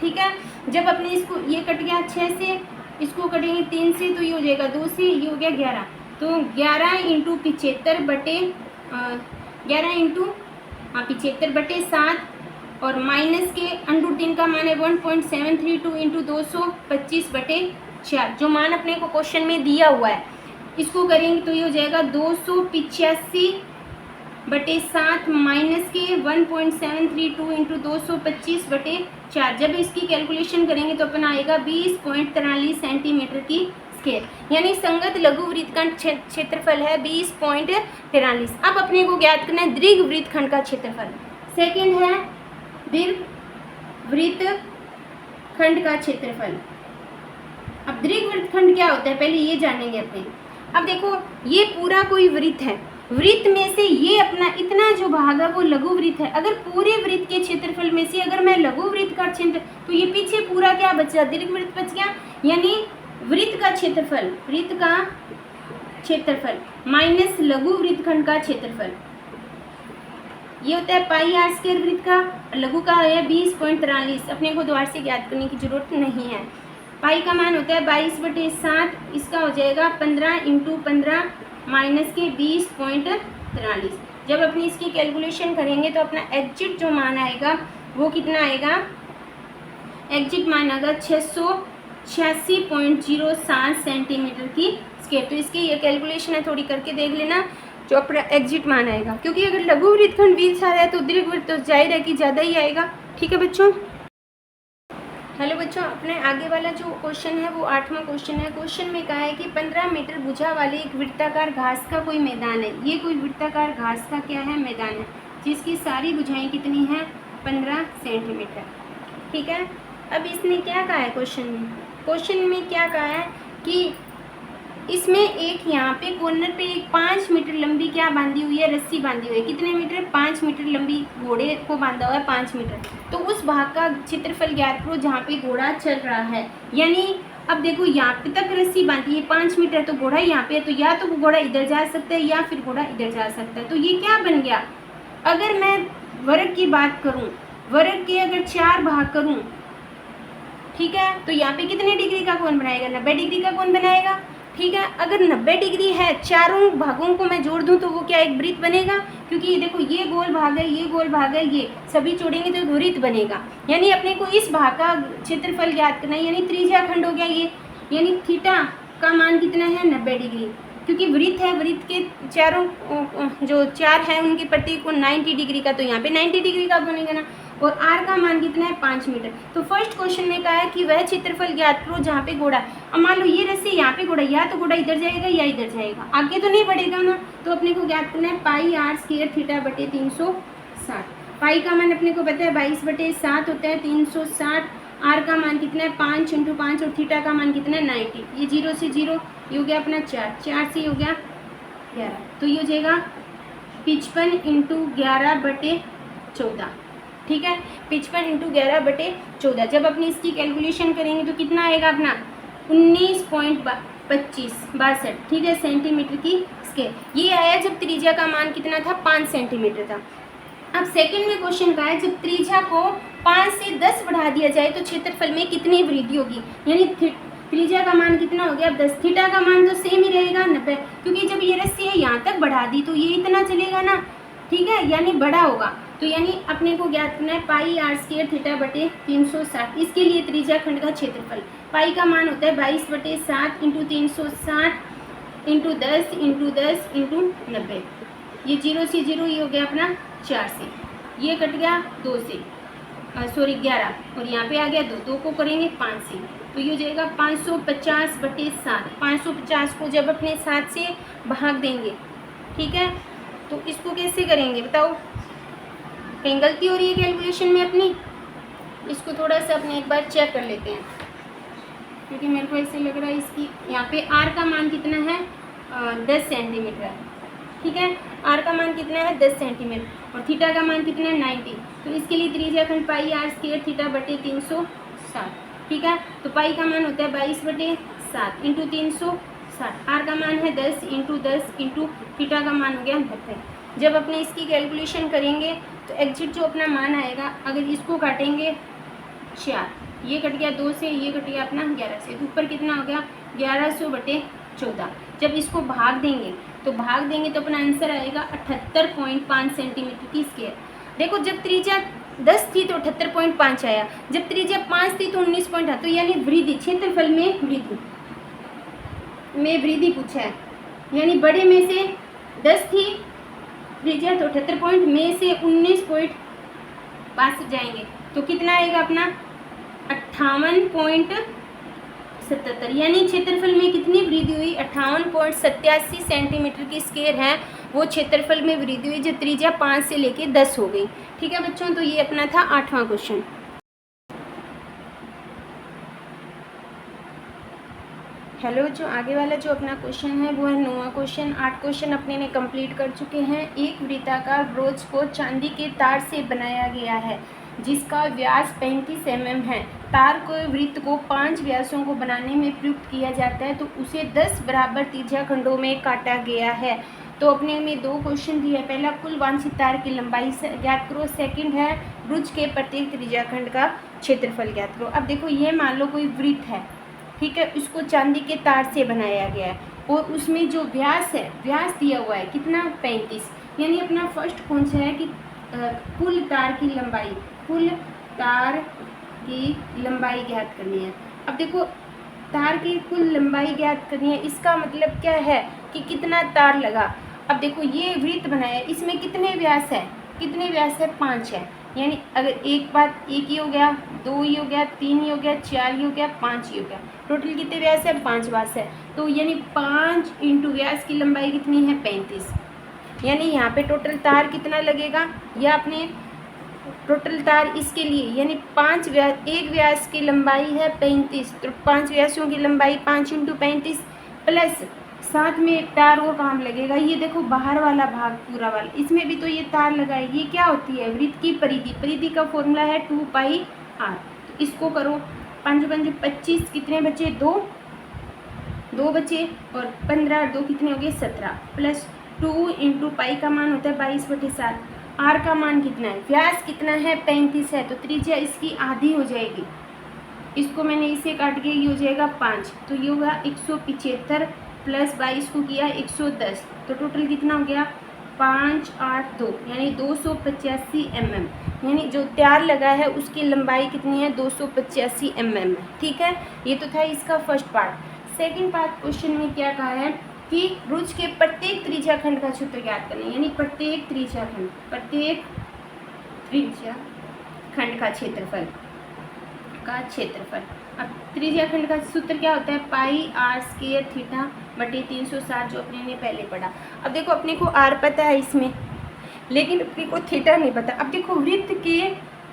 ठीक है, जब अपने इसको ये कट गया 6 से, इसको कटेंगे 3 से, तो ये हो जाएगा 2 से, ये हो गया 11, तो 11 इंटू 75/7, और माइनस के √3 का मान है 1.732 इंटू 225/4, जो मान अपने को क्वेश्चन में दिया हुआ है। इसको करेंगे तो ये हो जाएगा 285/7 माइनस के 1.732 इंटू 225/4। जब इसकी कैलकुलेशन करेंगे तो अपन आएगा 20.43 सेंटीमीटर की स्क्वायर। यानी संगत लघु वृत्तखंड क्षेत्रफल है 20.43। अब अपने को ज्ञात करना है दीर्घ वृत्तखंड का क्षेत्रफल। सेकेंड है दीर्घ वृत्तखंड का क्षेत्रफल। अब दीर्घ वृत्तखंड क्या होता है पहले ये जानेंगे अपने। अब देखो ये पूरा कोई वृत्त है, वृत्त में से ये अपना इतना जो भाग है वो लघु वृत्त है। अगर पूरे वृत्त के क्षेत्रफल में से अगर मैं लघु वृत्त का क्षेत्र, तो ये पीछे पूरा क्या बचा, दीर्घ वृत्त बच गया। यानी वृत्त का क्षेत्रफल माइनस लघु वृत्तखंड का क्षेत्रफल, ये होता है πr² वृत्त का, लघु का है 20.43। अपने को द्वार से ज्ञात करने की जरूरत नहीं है। पाई का मान होता है 22/7, इसका हो जाएगा 15 इंटू 15 माइनस के 20.43। जब अपनी इसकी कैलकुलेशन करेंगे तो अपना एग्जिट जो मान आएगा वो कितना आएगा, एग्जिट मान आएगा 686.07 सेंटीमीटर की स्क्वायर। तो इसकी ये कैलकुलेशन है, थोड़ी करके देख लेना जो अपना एग्जिट मान आएगा। क्योंकि अगर लघु वृत्तखंड 20 आ रहा है तो दीर्घ वृत्त तो जाहिर है कि ज़्यादा ही आएगा। ठीक है बच्चों। हेलो बच्चों, अपने आगे वाला जो क्वेश्चन है वो 8वां क्वेश्चन है। क्वेश्चन में कहा है कि 15 मीटर भुजा वाले एक वृत्ताकार घास का कोई मैदान है। ये कोई वृत्ताकार घास का क्या है, मैदान है, जिसकी सारी भुजाएं कितनी हैं, 15 सेंटीमीटर। ठीक है, अब इसने क्या कहा है क्वेश्चन में क्या कहा है कि इसमें एक यहाँ पे कॉर्नर पे एक 5 मीटर लंबी क्या बांधी हुई है, रस्सी बांधी हुई है। कितने मीटर, 5 मीटर लंबी घोड़े को बांधा हुआ है 5 मीटर। तो उस भाग का क्षेत्रफल ज्ञात करो जहाँ पे घोड़ा चल रहा है। यानी अब देखो यहाँ पे तक रस्सी बांधी है 5 मीटर, तो घोड़ा यहाँ पे है, तो या तो घोड़ा इधर जा सकता है या फिर घोड़ा इधर जा सकता है। तो ये क्या बन गया, अगर मैं वर्ग की बात करूँ, वर्ग के अगर 4 भाग करूँ, ठीक है, तो यहाँ पे कितने डिग्री का कोण बनाएगा, 90 डिग्री का कोण बनाएगा। ठीक है। अगर 90 डिग्री है, चारों भागों को मैं जोड़ दूं तो वो क्या एक वृत्त बनेगा, क्योंकि देखो ये गोल भाग है, ये गोल भाग है, ये सभी जोड़ेंगे तो वृत्त बनेगा। यानी अपने को इस भाग का क्षेत्रफल ज्ञात करना है, यानी त्रिज्या खंड हो गया ये, यानी थीटा का मान कितना है 90 डिग्री, क्योंकि वृत्त है, वृत्त के चारों जो चार है उनके प्रत्येक को 90 डिग्री का, तो यहाँ पे 90 डिग्री का बनेगा ना। और आर का मान कितना है 5 मीटर। तो फर्स्ट क्वेश्चन में कहा है कि वह क्षेत्रफल ज्ञात करो जहाँ पे घोड़ा, अब मान लो ये रस्सी यहाँ पे घोड़ा, या तो घोड़ा इधर जाएगा या इधर जाएगा, आगे तो नहीं बढ़ेगा ना। तो अपने को ज्ञात करना है पाई आर स्क्वायर थीटा बटे 360। पाई का मान अपने को पता है 22/7 होता है 360। आर का मान कितना है 5 × 5 और थीटा का मान कितना है 90। ये 0 से 0, ये हो गया अपना 4, 4 से हो गया 11, तो ये हो जाएगा 55 × 11/14। ठीक है, 55 × 11/14। जब अपनी इसकी कैलकुलेशन करेंगे तो कितना आएगा अपना 19.62। ठीक है, सेंटीमीटर की स्केल। ये आया जब त्रिज्या का मान कितना था 5 सेंटीमीटर था। अब सेकंड में क्वेश्चन का है जब त्रिज्या को 5 से 10 बढ़ा दिया जाए तो क्षेत्रफल में कितनी वृद्धि होगी, यानी त्रिज्या का मान कितना हो गया अब 10, थीटा का मान तो सेम ही रहेगा 90, क्योंकि जब ये रस्सी है यहाँ तक बढ़ा दी तो ये इतना चलेगा ना। ठीक है, यानी बड़ा होगा। तो यानी अपने को ज्ञात करना है पाई आर स्क्वायर थीटा बटे 360। इसके लिए त्रिज्या खंड का क्षेत्रफल पाई का मान होता है 22/7 × 360 × 10 × 10 × 90। ये 0 से 0, ये हो गया अपना 4 से, ये कट गया 2 से, सॉरी 11, और यहाँ पे आ गया 2 को करेंगे 5 से, तो ये हो जाएगा 550/7। 550 को जब अपने 7 से भाग देंगे, ठीक है, तो इसको कैसे करेंगे बताओ, कहीं गलती हो रही है कैलकुलेशन में अपनी, इसको थोड़ा सा अपने एक बार चेक कर लेते हैं, क्योंकि मेरे को ऐसे लग रहा है इसकी यहाँ पे आर का मान कितना है 10 सेंटीमीटर। ठीक है, आर का मान कितना है 10 सेंटीमीटर और थीटा का मान कितना है 90। तो इसके लिए त्रिज्या खंड पाई आर स्क्वायर थीटा बटे 360। ठीक है, तो पाई का मान होता है 22/7 × 360। आर का मान है 10 × 10 × थीटा का मान हो गया 90। जब अपने इसकी कैलकुलेशन करेंगे तो एग्जिट जो अपना मान आएगा, अगर इसको काटेंगे 4, ये कट गया 2 से, ये कट गया अपना 11 से, तो ऊपर कितना हो गया 1100/14। जब इसको भाग देंगे तो अपना आंसर आएगा 78.5 सेंटीमीटर की स्क्वायर। देखो जब त्रिज्या 10 थी तो 78.5 आया, जब त्रिज्या 5 थी तो 19.8, तो यानी वृद्धि, क्षेत्रफल में वृद्धि पूछा है, यानी बड़े में से 10 थी त्रिज्या तो 78 में से 19.5 जाएंगे तो कितना आएगा अपना 58.77, यानी क्षेत्रफल में कितनी वृद्धि हुई 58.87 सेंटीमीटर की स्क्वायर है वो क्षेत्रफल में वृद्धि हुई, जब त्रिज्या 5 से लेके 10 हो गई। ठीक है बच्चों, तो ये अपना था 8वां क्वेश्चन। हेलो, जो आगे वाला जो अपना क्वेश्चन है वो है 9वां क्वेश्चन। 8 क्वेश्चन अपने ने कंप्लीट कर चुके हैं। एक वृत्ताकार ब्रोच को चांदी के तार से बनाया गया है जिसका व्यास 35 mm है। तार को वृत्त को 5 व्यासों को बनाने में प्रयुक्त किया जाता है, तो उसे 10 बराबर त्रिज्या खंडों में काटा गया है। तो अपने में 2 क्वेश्चन दिए, पहला कुल वांछित तार की लंबाई ज्ञात करो, सेकंड है ब्रुज के प्रत्येक त्रिज्या खंड का क्षेत्रफल ज्ञात करो। अब देखो ये मान लो कोई वृत्त है, ठीक है, इसको चांदी के तार से बनाया गया है और उसमें जो व्यास है, व्यास दिया हुआ है कितना 35, यानी अपना फर्स्ट कौन सा है कि कुल तार की लंबाई ज्ञात करनी है। अब देखो तार की कुल लंबाई ज्ञात करनी है, इसका मतलब क्या है कि कितना तार लगा। अब देखो ये वृत्त बनाया, इसमें कितने व्यास है 5 है, यानी अगर एक ही हो गया, 2 ही हो गया, 3 ही हो गया, 4 ही हो गया, 5 ही हो गया, टोटल कितने व्यास है 5 व्यास है। तो यानी 5 × व्यास की लंबाई कितनी है 35, यानी यहाँ पे टोटल तार कितना लगेगा, या अपने टोटल तार इसके लिए यानी 5 व्यास, एक व्यास की लंबाई है 35, तो 5 व्यासों की लंबाई 5 × 35 प्लस साथ में एक तार और काम लगेगा। ये देखो बाहर वाला भाग पूरा वाला, इसमें भी तो ये तार लगाए, ये क्या होती है वृत्त की परिधि। परिधि का फॉर्मूला है 2πr। तो इसको करो 5 × 5 = 25, कितने बचे 2 बचे, और 15 और 2 कितने हो गए 17, प्लस 2 × पाई का मान होता है 22/7। आर का मान कितना है, व्यास कितना है 35 है, तो त्रिज्या इसकी आधी हो जाएगी। इसको मैंने इसे काट के ये हो जाएगा 5, तो ये होगा 175 प्लस 22 को किया 110, तो टोटल कितना हो गया 582 यानी 285 mm। यानी जो तैयार लगा है उसकी लंबाई कितनी है 285 mm। ठीक है, ये तो था इसका first part. Second part question में क्या कहा है कि रुज के प्रत्येक त्रिज्या खंड का सूत्र ज्ञात करना, यानी प्रत्येक त्रिज्या खंड का क्षेत्रफल। अब त्रिज्या खंड का सूत्र क्या होता है पाई r स्क्वायर थीटा बटे 360, जो अपने ने पहले पढ़ा। अब देखो अपने को r पता है इसमें, लेकिन अपने को थीटा नहीं पता। अब देखो वृत्त के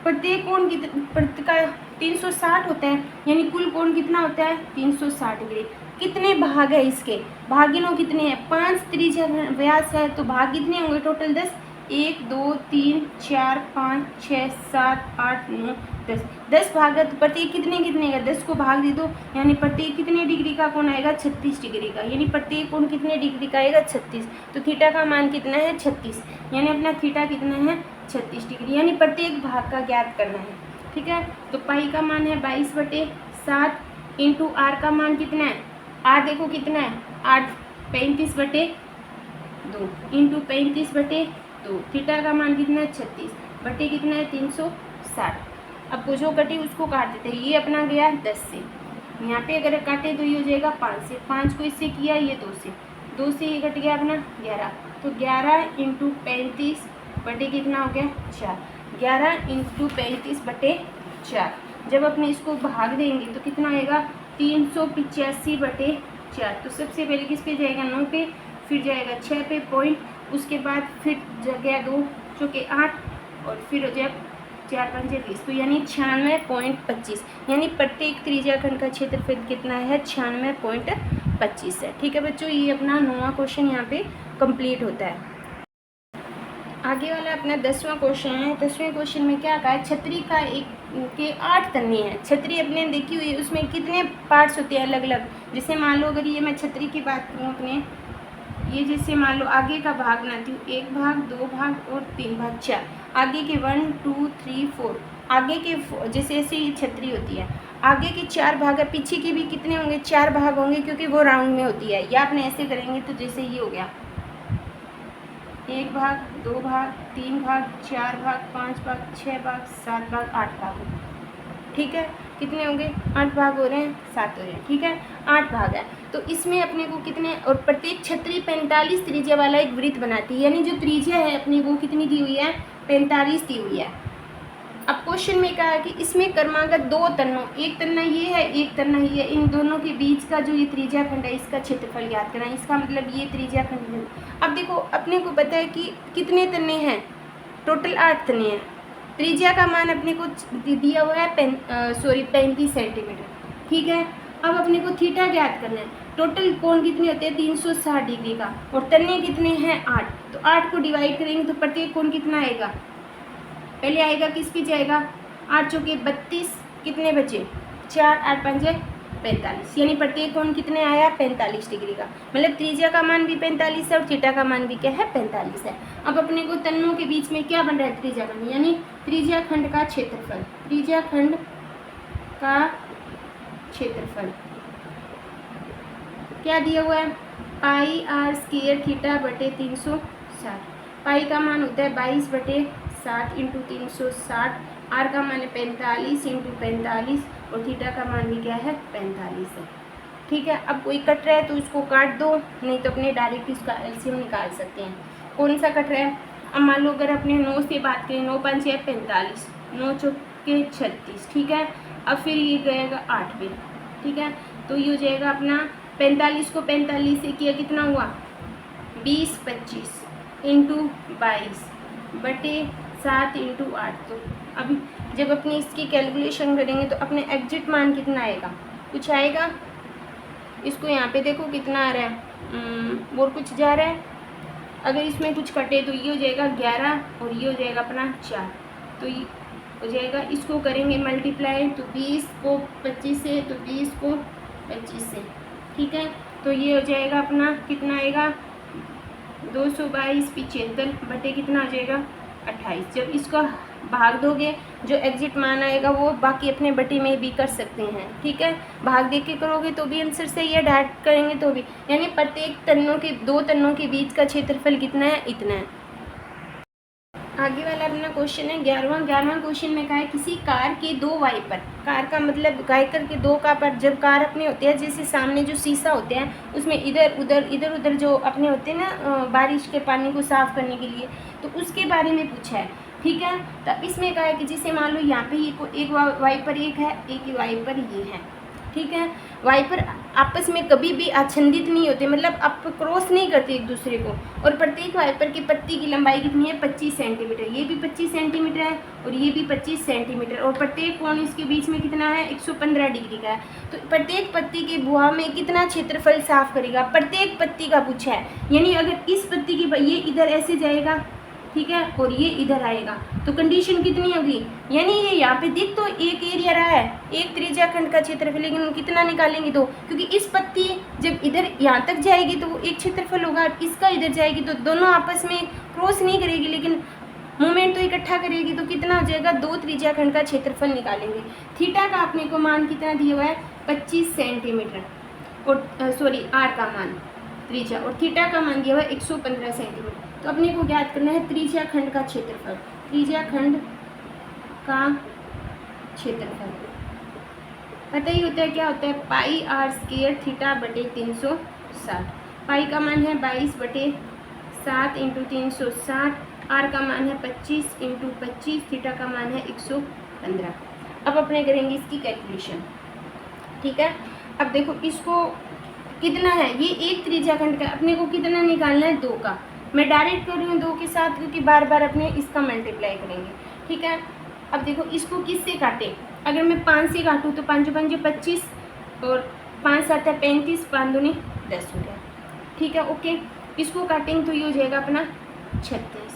प्रत्येक कोण प्रत्येक का 360 होता है, यानी कुल कोण कितना होता है 360 डिग्री। कितने भाग है इसके, भागिनों कितने हैं 5 त्रिज्या व्यास है, तो भाग कितने होंगे टोटल 10, 1 2 3 4 5 6 7 8 9 10। 10 भाग है तो प्रत्येक कितने का 10 को भाग दे दो, यानी प्रत्येक कितने डिग्री का कोण आएगा 36 डिग्री का, यानी प्रत्येक कोण कितने डिग्री का आएगा 36। तो थीटा का मान कितना है 36, यानी अपना थीटा कितना है 36 डिग्री, यानी प्रत्येक भाग का ज्ञात करना है। ठीक है, तो पाई का मान है 22/7 इंटू आर का मान कितना है, आर देखो कितना है 8 35/2 इंटू 35/2। थीटा का मान कितना है 36 बटे कितना है 360। अब जो कटे उसको काट देते हैं, ये अपना गया 10 से, यहाँ पे अगर काटे तो ये हो जाएगा 5 से, 5 को इससे किया ये 2 से ये कट गया अपना 11, तो 11 इंटू 35 बटे कितना हो गया 4, 11 इंटू 35/4। जब अपने इसको भाग देंगे तो कितना आएगा 385/4। तो सबसे पहले किस पे जाएगा 9 पे, फिर जाएगा 6 पे पॉइंट, उसके बाद फिर जगह 2 चौके 8 और फिर हो जाए 4 5 20, तो यानी 96.25, यानी प्रत्येक त्रिज्या खंड का क्षेत्रफल कितना है 96.25 है। ठीक है बच्चों, ये अपना 9वां क्वेश्चन यहाँ पे कंप्लीट होता है। आगे वाला अपना 10वां क्वेश्चन है। 10वें क्वेश्चन में क्या कहा है, छतरी का के 8 तन्ने हैं। छतरी अपने देखी हुई है, उसमें कितने पार्ट्स होते हैं अलग अलग। जैसे मान लो अगर ये मैं छतरी की बात करूँ अपने, ये जैसे मान लो आगे का भाग बनाती हूँ, 1 भाग 2 भाग और 3 भाग 4, आगे के 1 2 3 4, आगे के जैसे ऐसे ये छतरी होती है, आगे के 4 भाग है, पीछे के भी कितने होंगे 4 भाग होंगे, क्योंकि वो राउंड में होती है। या आपने ऐसे करेंगे तो जैसे ये हो गया 1 भाग 2 भाग 3 भाग 4 भाग 5 भाग 6 भाग 7 भाग 8 भाग। ठीक है, कितने होंगे 8 भाग हो रहे हैं, 7 हो रहे हैं। ठीक है, 8 भाग है, तो इसमें अपने को कितने, और प्रत्येक छतरी 45 त्रिज्या वाला एक वृत्त बनाती है, यानी जो त्रिज्या है अपनी वो कितनी दी हुई है 45 दी हुई है। अब क्वेश्चन में कहा है कि इसमें क्रमागत 2 तन्नों, एक तन्ना ये है एक तन्ना ये है, इन दोनों के बीच का जो ये त्रिज्या खंड है इसका क्षेत्रफल ज्ञात करना है। इसका मतलब ये त्रिज्या खंड। अब देखो अपने को पता है कि कितने तन्ने हैं, टोटल 8 तन्ने हैं। त्रिज्या का मान अपने को दिया हुआ है 35 सेंटीमीटर। ठीक है, अब अपने को थीटा ज्ञात करना है। टोटल कोण कितने होते हैं 360 डिग्री का, और तन्ने कितने हैं 8, तो 8 को डिवाइड करेंगे तो प्रत्येक कोण कितना आएगा, पहले आएगा किस पे जाएगा 8 चौके 32, कितने बचे 4 8 5 45, यानी प्रत्येक कोण कितने आया 45 डिग्री का। मतलब त्रिज्या का मान भी 45 है और थीटा का मान भी क्या है 45 है। अब अपने को तन्नों के बीच में क्या बन रहा है त्रिज्या खंड, यानी त्रिज्या खंड का क्षेत्रफल। त्रिज्या खंड का क्षेत्रफल क्या दिया हुआ है पाई r स्क्वायर थीटा बटे 360। पाई का मान होता है 22/7 इंटू 360, आर का मान है 45 इंटू 45 और थीटा का मान भी क्या है 45 है। ठीक है, अब कोई कट रहा है तो उसको काट दो, नहीं तो अपने डायरेक्ट इसका एलसीएम निकाल सकते हैं। कौन सा कट रहा है, अब मान लो अगर अपने 9 से बात करें, 9 5 है 45, 9 चौके 36। ठीक है, अब फिर ये गएगा 8 पे। ठीक है, तो ये हो जाएगा अपना 45 को 45 से किया कितना हुआ 20 25 इंटू 22 बटे 7 इंटू 8। तो अभी जब अपनी इसकी कैलकुलेशन करेंगे तो अपने एग्जिट मान कितना आएगा, कुछ आएगा। इसको यहाँ पे देखो कितना आ रहा है, और कुछ जा रहा है। अगर इसमें कुछ कटे तो ये हो जाएगा 11 और ये हो जाएगा अपना 4, तो ये हो जाएगा। इसको करेंगे मल्टीप्लाई, तो 20 को 25 से, तो 20 को 25 से। ठीक है, तो ये हो जाएगा अपना कितना आएगा 222 75 बटे कितना आ जाएगा 28। जब इसको भाग दोगे जो एग्जिट मान आएगा वो बाकी अपने बटे में भी कर सकते हैं, ठीक है। भाग दे के करोगे तो भी आंसर सही है, डायरेक्ट करेंगे तो भी। यानी प्रत्येक तन्नों के, दो तन्नों के बीच का क्षेत्रफल कितना है, इतना है। आगे वाला अपना क्वेश्चन है 11वां क्वेश्चन में कहा है किसी कार के दो वाइपर, कार का मतलब गायकर के दो का पर, जब कार अपने होते हैं जैसे सामने जो शीशा होते हैं उसमें इधर उधर जो अपने होते हैं ना बारिश के पानी को साफ करने के लिए, तो उसके बारे में पूछा है, ठीक है। तो इसमें कहा है कि जैसे मान लो यहाँ पे ये एक वाइपर एक है, एक वाइपर ये है, ठीक है। वाइपर आपस में कभी भी आच्छादित नहीं होते, मतलब आप क्रॉस नहीं करते एक दूसरे को। और प्रत्येक वाइपर की पत्ती की लंबाई कितनी है, 25 सेंटीमीटर। ये भी 25 सेंटीमीटर है और ये भी 25 सेंटीमीटर। और प्रत्येक कोण इसके बीच में कितना है, 115 डिग्री का है। तो प्रत्येक पत्ती के बुआ में कितना क्षेत्रफल साफ करेगा, प्रत्येक पत्ती का पूछा है। यानी अगर इस पत्ती की ये इधर ऐसे जाएगा, ठीक है, और ये इधर आएगा तो कंडीशन कितनी होगी, यानी ये यहाँ पे देख तो एक एरिया रहा है, एक त्रिज्या खंड का क्षेत्रफल, लेकिन कितना निकालेंगे दो, क्योंकि इस पत्ती जब इधर यहाँ तक जाएगी तो वो एक क्षेत्रफल होगा, इसका इधर जाएगी तो दोनों आपस में क्रॉस नहीं करेगी लेकिन मोमेंट तो इकट्ठा करेगी, तो कितना हो जाएगा, दो त्रिज्या खंड का क्षेत्रफल निकालेंगे। थीटा का अपने को मान कितना दिया हुआ है, 25 सेंटीमीटर, और सॉरी आर का मान त्रिज्या, और थीटा का मान दिया हुआ है 115 सेंटीमीटर। तो अपने को ज्ञात करना है त्रिज्या खंड का क्षेत्रफल, त्रिज्या खंड का क्षेत्रफल पता ही होता है क्या होता है, पाई आर स्क्वायर थीटा बटे 360। पाई का मान है 22/7 × 360, आर का मान है 25 × 25, थीटा का मान है 115। अब अपने करेंगे इसकी कैलकुलेशन, ठीक है। अब देखो इसको कितना है, ये एक त्रिज्या खंड का, अपने को कितना निकालना है, 2 का। मैं डायरेक्ट कर रही हूँ 2 के साथ क्योंकि बार बार अपने इसका मल्टीप्लाई करेंगे, ठीक है। अब देखो इसको किससे काटें, अगर मैं 5 से काटूँ तो 5 × 5 = 25 और 5 7 है 35, 5 दूनी 10 हो गया, ठीक है, ओके। इसको काटेंगे तो ये हो जाएगा अपना 36,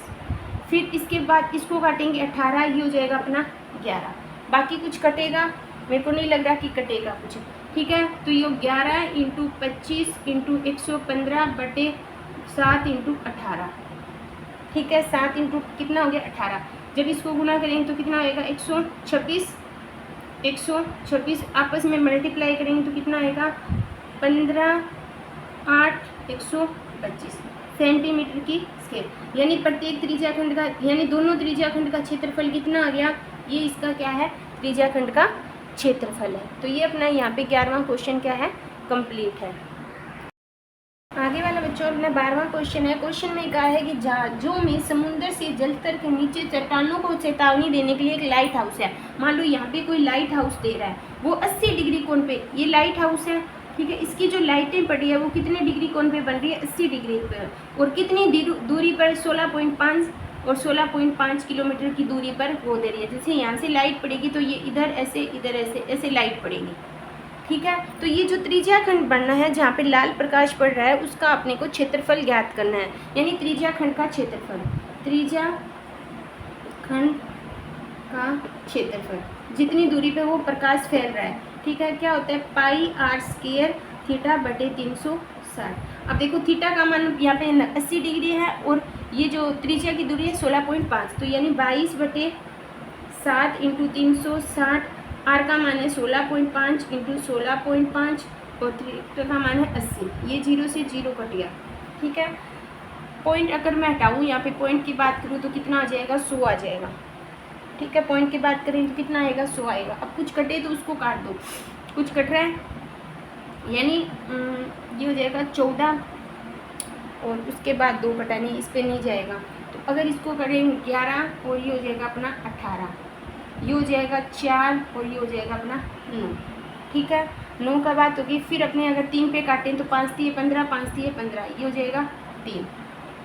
फिर इसके बाद इसको काटेंगे 18, ये हो जाएगा अपना 11। बाकी कुछ कटेगा, मेरे को नहीं लग रहा कि कटेगा कुछ, ठीक है। तो ये 11 × 25 × 115 बटे 7 × 18, ठीक है। 7 × कितना हो गया, 18। जब इसको गुना करेंगे तो कितना होएगा, 126 आपस में मल्टीप्लाई करेंगे तो कितना आएगा, 15 8 125 सेंटीमीटर की स्केल। यानी प्रत्येक त्रिज्या खंड का, यानी दोनों त्रिज्या खंड का क्षेत्रफल कितना आ गया, ये इसका क्या है, त्रिज्या खंड का क्षेत्रफल है। तो ये अपना यहाँ पे 11वां क्वेश्चन क्या है, कंप्लीट है। आगे वाला बच्चों अपना 12वां क्वेश्चन है। क्वेश्चन में कहा है कि जहाजों में समुद्र से जलस्तर के नीचे चट्टानों को चेतावनी देने के लिए एक लाइट हाउस है। मान लो यहाँ पे कोई लाइट हाउस दे रहा है, वो 80 डिग्री कोण पे ये लाइट हाउस है, ठीक है। इसकी जो लाइटें पड़ी है वो कितने डिग्री कोण पे बन रही है, 80 डिग्री पे, और कितनी दूरी पर, 16.5 और 16.5 किलोमीटर की दूरी पर वो दे रही है। जैसे यहाँ से लाइट पड़ेगी तो ये इधर ऐसे, इधर ऐसे, ऐसे लाइट पड़ेगी, ठीक है। तो ये जो त्रिज्या खंड बनना है जहाँ पे लाल प्रकाश पड़ रहा है उसका अपने को क्षेत्रफल ज्ञात करना है, यानी त्रिज्या खंड का क्षेत्रफल, त्रिज्या खंड का क्षेत्रफल, जितनी दूरी पे वो प्रकाश फैल रहा है, ठीक है। क्या होता है, पाई आर स्क्वायर थीटा बटे 360। अब देखो थीटा का मान यहाँ पे 80 डिग्री है और ये जो त्रिज्या की दूरी है 16.5, तो यानी 22/7 × 360, आर का मान है 16.5 × 16.5 और थीटा का मान है 80। ये 0 से 0 कट गया, ठीक है। पॉइंट अगर मैं हटाऊँ यहाँ पे, पॉइंट की बात करूँ तो कितना आ जाएगा, 100 आ जाएगा, ठीक है। पॉइंट की बात करें तो कितना आएगा, 100 आएगा। अब कुछ कटे तो उसको काट दो, कुछ कट रहा है, यानी ये हो जाएगा 14 और उसके बाद 2 बटानी इस पर नहीं जाएगा, तो अगर इसको करें 11 और ये हो जाएगा अपना 18, ये हो जाएगा 4 और ये हो जाएगा अपना 9, ठीक है। 9 का बात होगी, फिर अपने अगर 3 पे काटें तो 5 3 15, 5 3 15, ये हो जाएगा 3,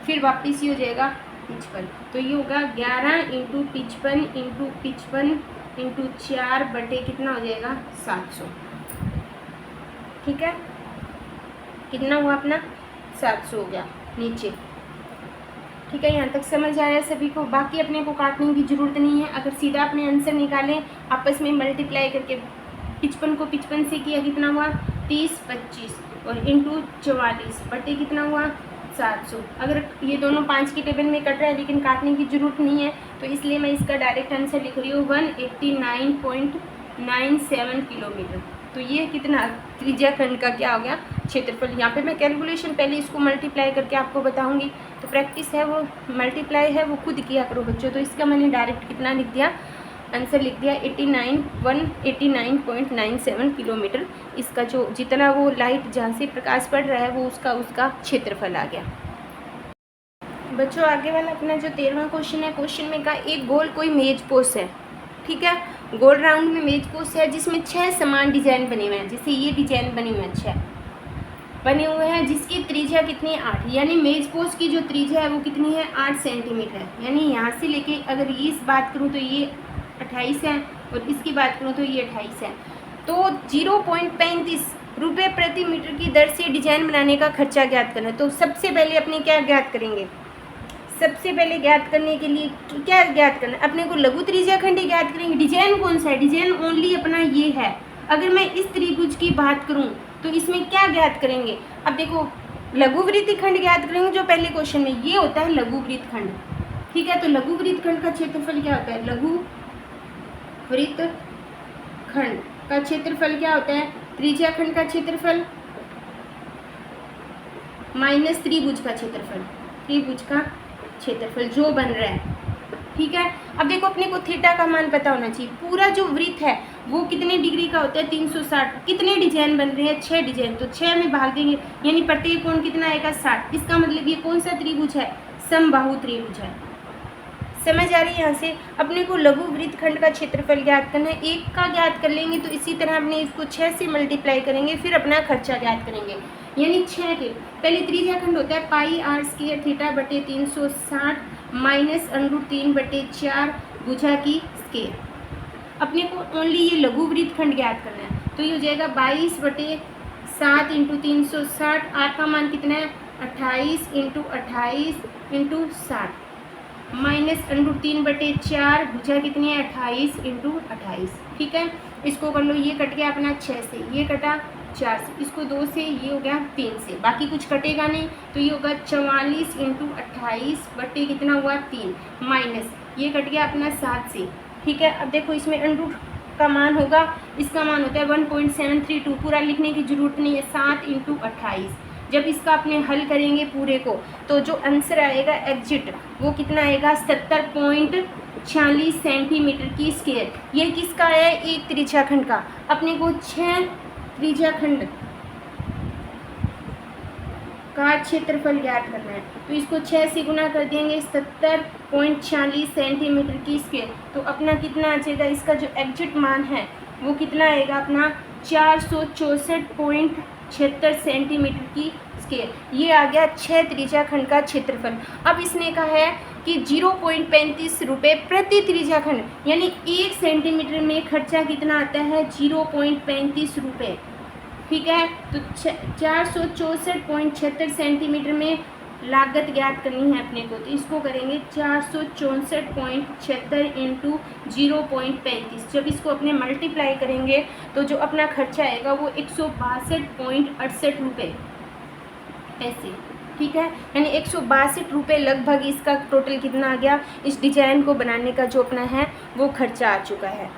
फिर वापस ये हो जाएगा 55, तो ये होगा 11 × 55 × 55 × 4 बटे कितना हो जाएगा, 700, ठीक है। कितना हुआ अपना, 700 हो गया नीचे, ठीक है। यहाँ तक समझ आया सभी को। बाकी अपने को काटने की ज़रूरत नहीं है, अगर सीधा अपने आंसर निकालें आपस में मल्टीप्लाई करके। 55 को 55 से किया कितना हुआ, 30 25 और इंटू 44 बटे कितना हुआ, 700। अगर ये दोनों 5 की टेबल में कट रहा है लेकिन काटने की ज़रूरत नहीं है, तो इसलिए मैं इसका डायरेक्ट आंसर लिख रही हूँ 189.97 किलोमीटर। तो ये कितना त्रिज्या खंड का क्या हो गया क्षेत्रफल। यहाँ पे मैं कैलकुलेशन पहले इसको मल्टीप्लाई करके आपको बताऊँगी, तो प्रैक्टिस है वो मल्टीप्लाई है वो खुद किया करो बच्चों। तो इसका मैंने डायरेक्ट कितना लिख दिया, आंसर लिख दिया 189.97 किलोमीटर। इसका जो जितना वो लाइट जहाँ से प्रकाश पड़ रहा है वो उसका क्षेत्रफल आ गया। बच्चों आगे वाला अपना जो 13वां क्वेश्चन है, क्वेश्चन में का एक गोल कोई मेज पोस्ट है, ठीक है, गोल राउंड में मेज पोस्ट है जिसमें 6 समान डिजाइन बने हुए हैं। जैसे ये डिजाइन बने हुए हैं 6 बने हुए हैं, जिसकी त्रिज्या कितनी है 8, यानी मेज पोस्ट की जो त्रिज्या है वो कितनी है 8 सेंटीमीटर है। यानी यहाँ से लेके अगर ये इस बात करूँ तो ये 28 है और इसकी बात करूँ तो ये 28 है। तो 0.35 रुपये प्रति मीटर की दर से डिजाइन बनाने का खर्चा ज्ञात करना है। तो सबसे पहले अपने क्या ज्ञात करेंगे, सबसे पहले ज्ञात करने के लिए क्या ज्ञात करना है, अपने को लघु त्रिज्या खंड ज्ञात करेंगे। डिजाइन कौन सा है, डिजाइन ओनली अपना ये है। अगर मैं इस त्रिभुज की बात करूं तो इसमें क्या ज्ञात करेंगे, अब देखो लघु वृत्त खंड ज्ञात करेंगे जो पहले क्वेश्चन में ये होता है लघु वृत्त खंड, ठीक है। तो लघु वृत्त खंड का क्षेत्रफल क्या होता है, लघु वृत्त खंड का क्षेत्रफल क्या होता है, त्रिज्या खंड का क्षेत्रफल माइनस त्रिभुज का क्षेत्रफल, त्रिभुज का क्षेत्रफल जो बन रहा है, ठीक है। अब देखो अपने को थीटा का मान पता होना चाहिए। पूरा जो वृत्त है वो कितने डिग्री का होता है 360। कितने डिजाइन बन रहे हैं 6 डिजाइन, तो 6 में भाग देंगे यानी प्रत्येक कोण कितना आएगा 60। इसका मतलब ये कौन सा त्रिभुज है, समबाहु त्रिभुज है। समझ आ रही है। यहाँ से अपने को लघु वृत्त खंड का क्षेत्रफल ज्ञात करना है। एक का ज्ञात कर लेंगे तो इसी तरह अपने इसको 6 से मल्टीप्लाई करेंगे, फिर अपना खर्चा ज्ञात करेंगे। यानी 6 के पहले त्रिज्या खंड होता है पाई आर स्क्वायर थीटा बटे 360 माइनस √3/4 भुजा की स्क्वायर। अपने को ओनली ये लघु वृत्त खंड ज्ञात करना है, तो ये हो जाएगा 22/7 × 360। आर का मान कितना है 28 × 28 × 60 माइनस √3/4 भुजा कितनी है 28 × 28, ठीक है। इसको कर लो, ये कट गया अपना 6 से, ये कटा 4 से, इसको 2 से, ये हो गया 3 से, बाकी कुछ कटेगा नहीं। तो ये होगा 44 × 28 बटे कितना हुआ 3 माइनस ये कट गया अपना 7 से, ठीक है। अब देखो इसमें √ का मान होगा, इसका मान होता है 1.732। पूरा लिखने की जरूरत नहीं है, 7 × 28। जब इसका अपने हल करेंगे पूरे को तो जो आंसर आएगा एग्जिट वो कितना आएगा 70.46 सेंटीमीटर की स्क्वायर। ये किसका है, एक त्रिज्या खंड का। अपने को 6 त्रिज्या खंड का क्षेत्रफल ज्ञात करना है, तो इसको 6 से गुना कर देंगे 70.46 सेंटीमीटर की स्क्वायर। तो अपना कितना आ जाएगा, इसका जो एग्जिट मान है वो कितना आएगा अपना 464.76 सेंटीमीटर की स्क्वायर। ये आ गया 6 त्रिज्या खंड का क्षेत्रफल। अब इसने कहा है कि 0.35 रुपये प्रति त्रिज्या खंड, यानी 1 सेंटीमीटर में खर्चा कितना आता है 0.35 रुपये, ठीक है। तो 464.76 सेंटीमीटर में लागत ज्ञात करनी है अपने को, तो इसको करेंगे 464.76 × 0.35। जब इसको अपने मल्टीप्लाई करेंगे तो जो अपना खर्चा आएगा वो 162.68 रुपये ऐसे, ठीक है। यानी 162 रुपये लगभग इसका टोटल कितना आ गया, इस डिजाइन को बनाने का जो अपना है वो खर्चा आ चुका है।